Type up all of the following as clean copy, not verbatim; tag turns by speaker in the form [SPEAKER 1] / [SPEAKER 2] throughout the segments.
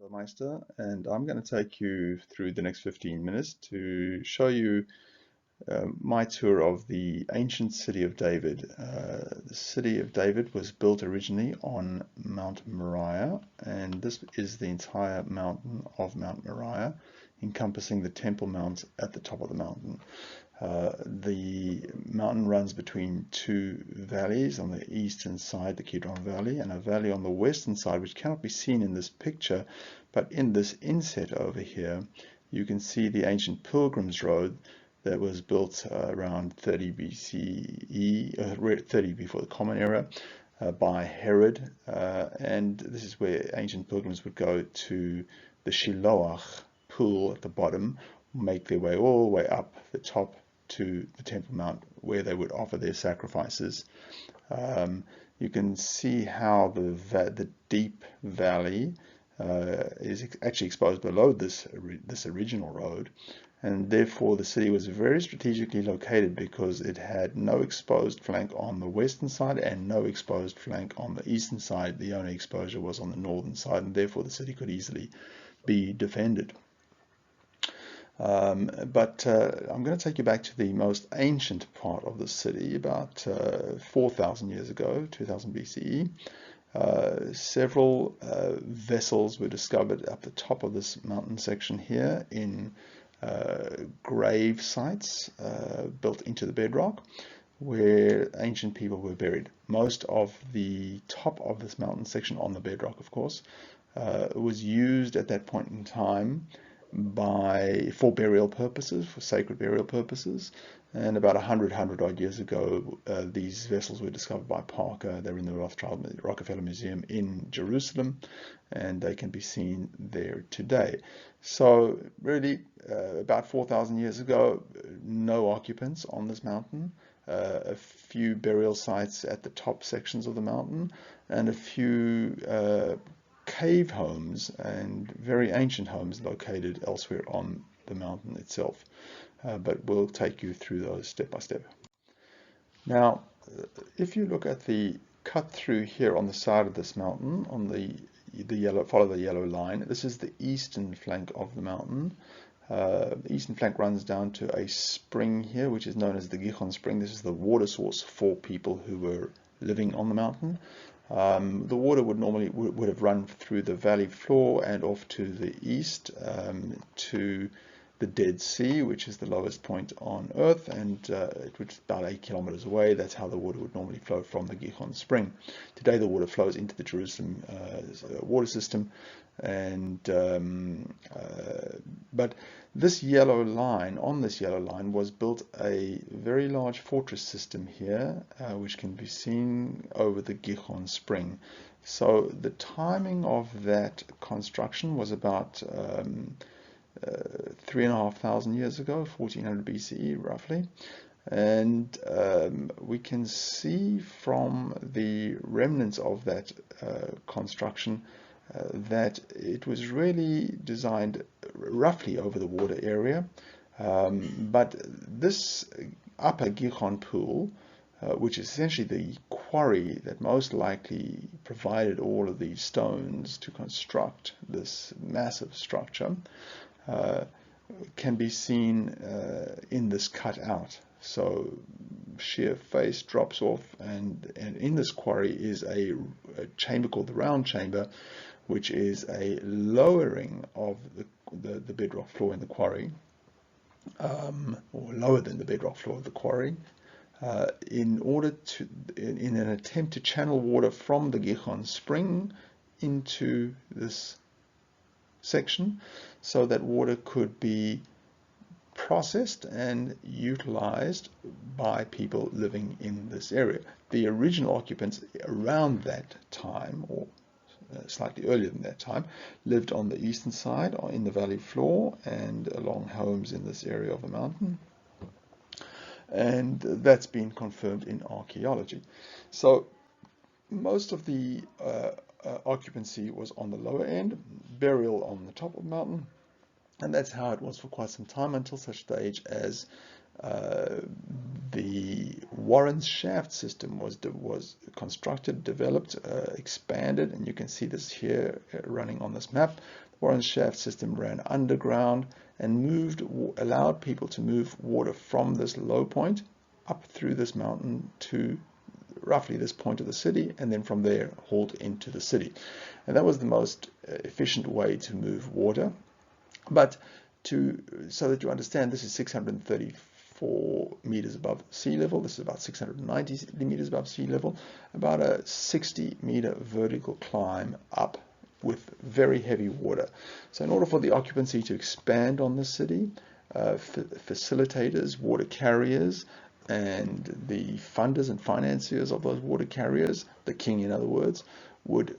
[SPEAKER 1] Meister, and I'm going to take you through the next 15 minutes to show you my tour of the ancient city of David. The city of David was built originally on Mount Moriah, and this is the entire mountain of Mount Moriah, encompassing the Temple Mount at the top of the mountain. The mountain runs between two valleys on the eastern side, the Kidron Valley, and a valley on the western side, which cannot be seen in this picture, but in this inset over here, you can see the ancient Pilgrim's Road that was built around 30 BCE, 30 before the Common Era, by Herod, and this is where ancient pilgrims would go to the Shiloach pool at the bottom, make their way all the way up the top to the Temple Mount, where they would offer their sacrifices. You can see how the deep valley is actually exposed below this original road, and therefore the city was very strategically located because it had no exposed flank on the western side and no exposed flank on the eastern side. The only exposure was on the northern side, and therefore the city could easily be defended. But I'm going to take you back to the most ancient part of the city, about 4,000 years ago, 2000 BCE. Several vessels were discovered up the top of this mountain section here in grave sites built into the bedrock, where ancient people were buried. Most of the top of this mountain section, on the bedrock of course, was used at that point in time for burial purposes, for sacred burial purposes. And about 100 odd years ago, these vessels were discovered by Parker. They're in the Rockefeller Museum in Jerusalem, and they can be seen there today. So really, about 4,000 years ago, no occupants on this mountain, a few burial sites at the top sections of the mountain, and a few cave homes and very ancient homes located elsewhere on the mountain itself. But we'll take you through those step by step. Now, if you look at the cut through here on the side of this mountain, on the yellow, follow the yellow line, this is the eastern flank of the mountain. The eastern flank runs down to a spring here, which is known as the Gihon Spring. This is the water source for people who were living on the mountain. The water would have run through the valley floor and off to the east to the Dead Sea, which is the lowest point on Earth, and it was about 8 kilometers away. That's how the water would normally flow from the Gihon Spring. Today the water flows into the Jerusalem water system, and but this yellow line, on this yellow line, was built a very large fortress system here, which can be seen over the Gihon Spring. So the timing of that construction was about 3,500 years ago, 1400 BCE roughly. And we can see from the remnants of that construction that it was really designed roughly over the water area, but this upper Gihon pool, which is essentially the quarry that most likely provided all of these stones to construct this massive structure, can be seen in this cutout. So sheer face drops off, and in this quarry is a chamber called the round chamber, which is a lowering of the bedrock floor in the quarry, or lower than the bedrock floor of the quarry, in an attempt to channel water from the Gihon Spring into this section, so that water could be processed and utilized by people living in this area. The original occupants around that time, or slightly earlier than that time, lived on the eastern side, in the valley floor, and along homes in this area of the mountain. And that's been confirmed in archaeology. So most of the occupancy was on the lower end, burial on the top of the mountain, and that's how it was for quite some time, until such stage as the Warren's shaft system was constructed, developed, expanded, and you can see this here running on this map. Warren's shaft system ran underground and allowed people to move water from this low point up through this mountain to roughly this point of the city, and then from there hauled into the city. And that was the most efficient way to move water. But so that you understand, this is 634 meters above sea level. This is about 690 meters above sea level, about a 60-meter vertical climb up with very heavy water. So in order for the occupancy to expand on the city, facilitators, water carriers, and the funders and financiers of those water carriers, the king in other words, would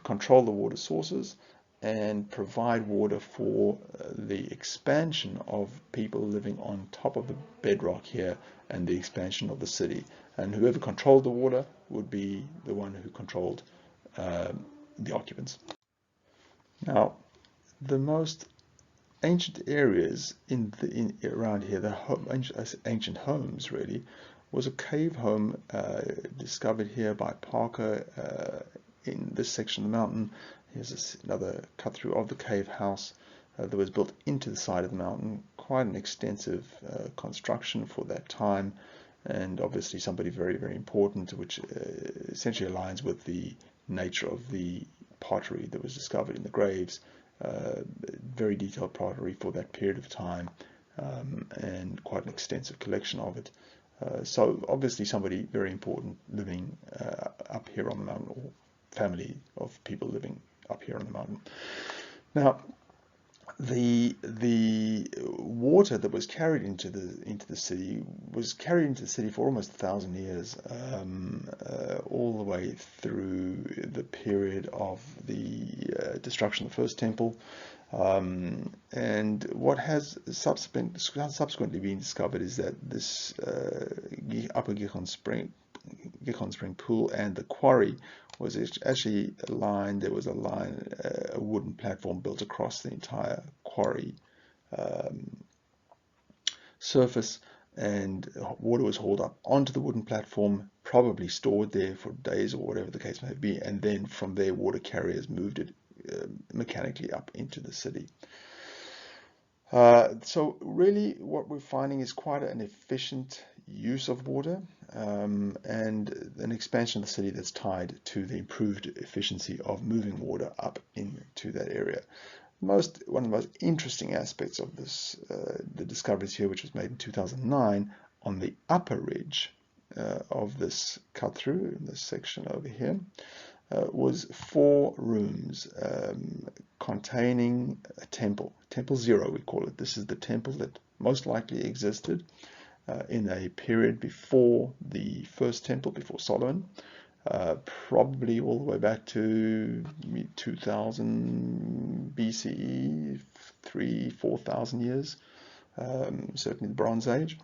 [SPEAKER 1] control the water sources and provide water for the expansion of people living on top of the bedrock here and the expansion of the city. And whoever controlled the water would be the one who controlled the occupants. Now, the most ancient areas around here, the ancient homes really, was a cave home discovered here by Parker in this section of the mountain. Here's another cut through of the cave house that was built into the side of the mountain. Quite an extensive construction for that time, and obviously somebody very, very important, which essentially aligns with the nature of the pottery that was discovered in the graves. Very detailed pottery for that period of time, and quite an extensive collection of it. So obviously somebody very important living up here on the mountain, or family of people living up here on the mountain. Now, the water that was carried into the city was carried into the city for almost 1,000 years, all the way through the period of the destruction of the first temple. And what has subsequently been discovered is that this upper Gihon Spring pool and the quarry was actually aligned. There was a wooden platform built across the entire quarry surface, and water was hauled up onto the wooden platform, probably stored there for days or whatever the case may be, and then from there water carriers moved it mechanically up into the city. So really what we're finding is quite an efficient use of water, and an expansion of the city that's tied to the improved efficiency of moving water up into that area. One of the most interesting aspects of this, the discoveries here, which was made in 2009 on the upper ridge of this cut through in this section over here, was 4 rooms containing a temple. Temple 0, we call it. This is the temple that most likely existed in a period before the first temple, before Solomon, probably all the way back to 2000 BCE, 4,000 years, certainly the Bronze Age.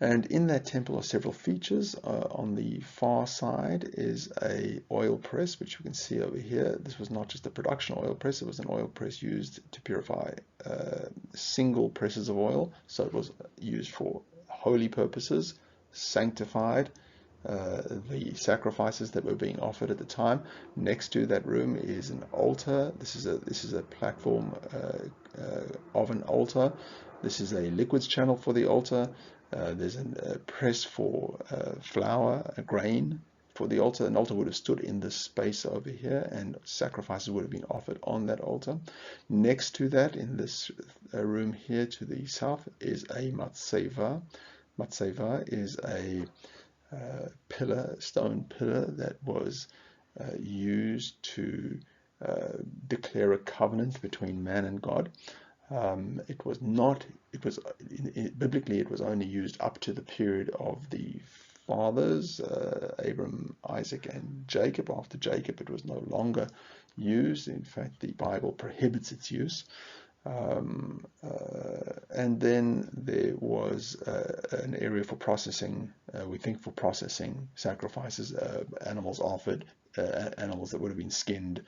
[SPEAKER 1] And in that temple are several features. On the far side is a oil press, which you can see over here. This was not just a production oil press, it was an oil press used to purify single presses of oil. So it was used for holy purposes, sanctified the sacrifices that were being offered at the time. Next to that room is an altar. This is a platform of an altar. This is a liquids channel for the altar. There's a press for flour, a grain for the altar. An altar would have stood in this space over here, and sacrifices would have been offered on that altar. Next to that, in this room here to the south, is a matseva. Matseva is a pillar, stone pillar that was used to declare a covenant between man and God. Biblically it was only used up to the period of the fathers, Abram, Isaac, and Jacob. After Jacob it was no longer used. In fact, the Bible prohibits its use. And then there was an area for processing, we think for processing sacrifices, animals offered, animals that would have been skinned,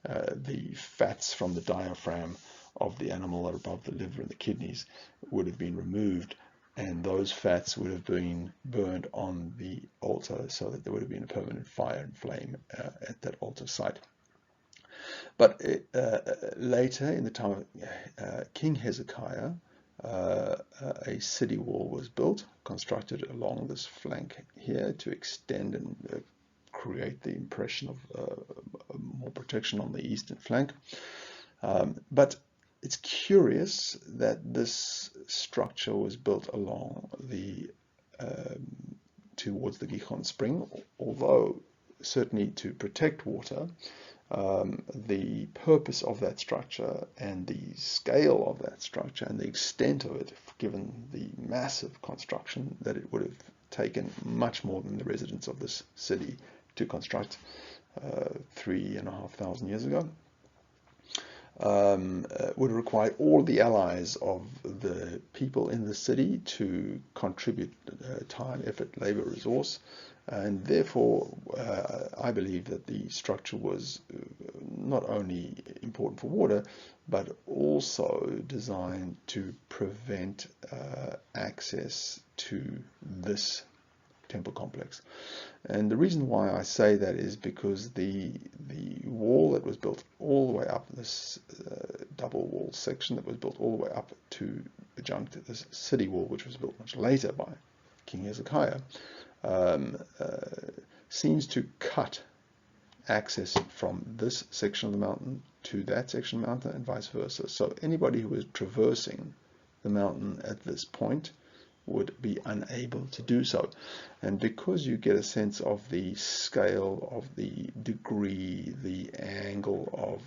[SPEAKER 1] the fats from the diaphragm of the animal that are above the liver and the kidneys would have been removed, and those fats would have been burned on the altar, so that there would have been a permanent fire and flame at that altar site. But later, in the time of King Hezekiah, a city wall was built, constructed along this flank here to extend and create the impression of more protection on the eastern flank. But it's curious that this structure was built along the towards the Gihon Spring, although certainly to protect water. The purpose of that structure and the scale of that structure and the extent of it, given the massive construction that it would have taken much more than the residents of this city to construct 3,500 years ago, would require all the allies of the people in the city to contribute time, effort, labor, resource. And therefore, I believe that the structure was not only important for water, but also designed to prevent access to this temple complex. And the reason why I say that is because the wall that was built all the way up, this double wall section that was built all the way up to adjunct this city wall, which was built much later by King Hezekiah, seems to cut access from this section of the mountain to that section of the mountain and vice versa. So anybody who was traversing the mountain at this point would be unable to do so. And because you get a sense of the scale, of the degree, the angle of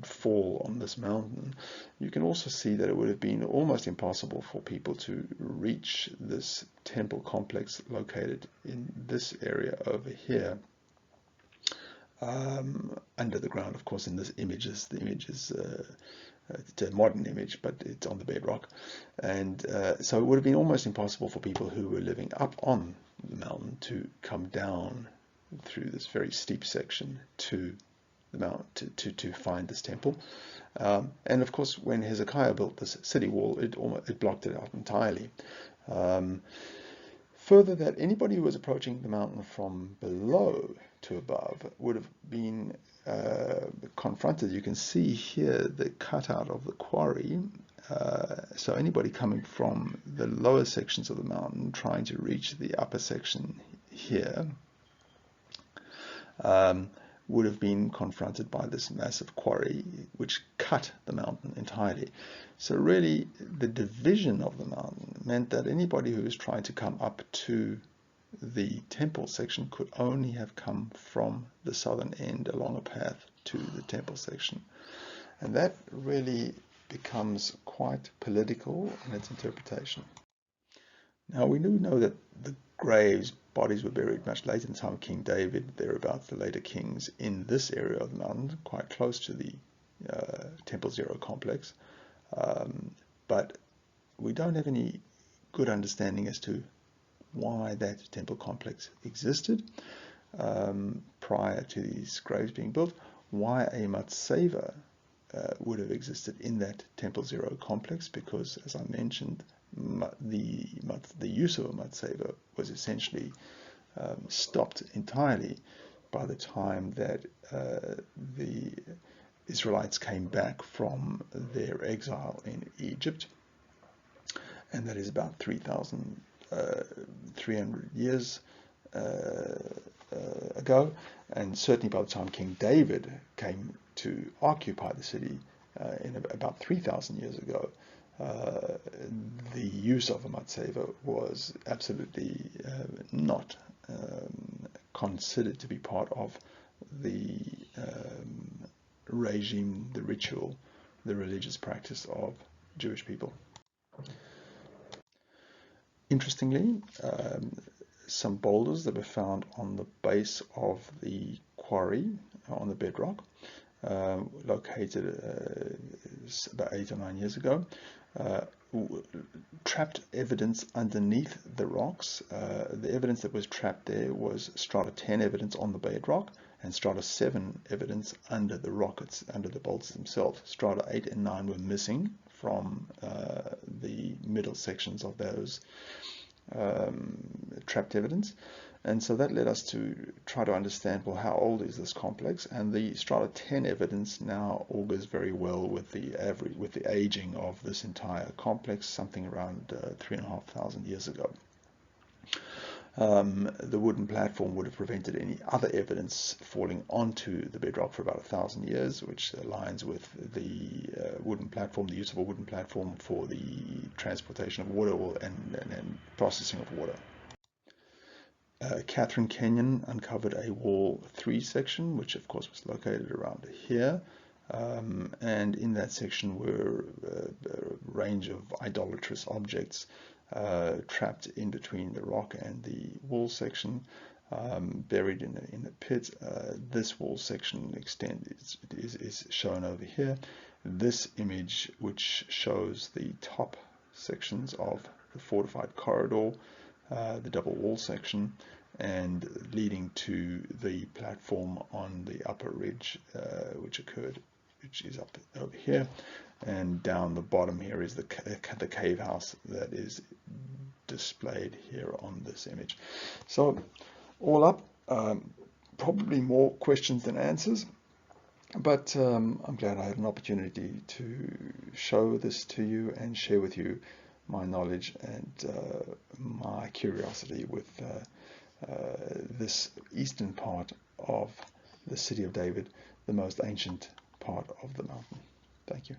[SPEAKER 1] fall on this mountain, you can also see that it would have been almost impossible for people to reach this temple complex located in this area over here. Under the ground, of course. In this image, the image is it's a modern image, but it's on the bedrock, and so it would have been almost impossible for people who were living up on the mountain to come down through this very steep section to the mountain to find this temple. And of course, when Hezekiah built this city wall, it blocked it out entirely. Further, that anybody who was approaching the mountain from below to above would have been confronted. You can see here the cutout of the quarry. So anybody coming from the lower sections of the mountain trying to reach the upper section here would have been confronted by this massive quarry which cut the mountain entirely. So really the division of the mountain meant that anybody who was trying to come up to the temple section could only have come from the southern end along a path to the temple section. And that really becomes quite political in its interpretation. Now we do know that the bodies were buried much later in the time of King David, thereabouts the later kings, in this area of the mountain, quite close to the Temple Zero complex. But we don't have any good understanding as to why that temple complex existed prior to these graves being built, why a Matseva would have existed in that Temple Zero complex, because, as I mentioned, the use of a Matseva was essentially stopped entirely by the time that the Israelites came back from their exile in Egypt, and that is about 3,300 years ago, and certainly by the time King David came to occupy the city in about 3,000 years ago, the use of a Matseva was absolutely not considered to be part of the regime, the ritual, the religious practice of Jewish people. Interestingly, some boulders that were found on the base of the quarry, on the bedrock, located about 8 or 9 years ago, trapped evidence underneath the rocks. The evidence that was trapped there was strata 10 evidence on the bedrock and strata 7 evidence under the rockets, under the boulders themselves. Strata 8 and 9 were missing from the middle sections of those trapped evidence. And so that led us to try to understand, well, how old is this complex? And the strata 10 evidence now augurs very well with the aging of this entire complex, something around 3,500 years ago. The wooden platform would have prevented any other evidence falling onto the bedrock for about 1,000 years, which aligns with the wooden platform, the use of a wooden platform for the transportation of water and processing of water. Catherine Kenyon uncovered a wall 3 section, which of course was located around here. And in that section were a range of idolatrous objects trapped in between the rock and the wall section, buried in a pit. This wall section is shown over here. This image, which shows the top sections of the fortified corridor, the double wall section, and leading to the platform on the upper ridge, which is up over here, and down the bottom here is the cave house that is displayed here on this image. So all up, probably more questions than answers, but I'm glad I had an opportunity to show this to you and share with you my knowledge and my curiosity with this eastern part of the city of David, the most ancient part of the mountain. Thank you.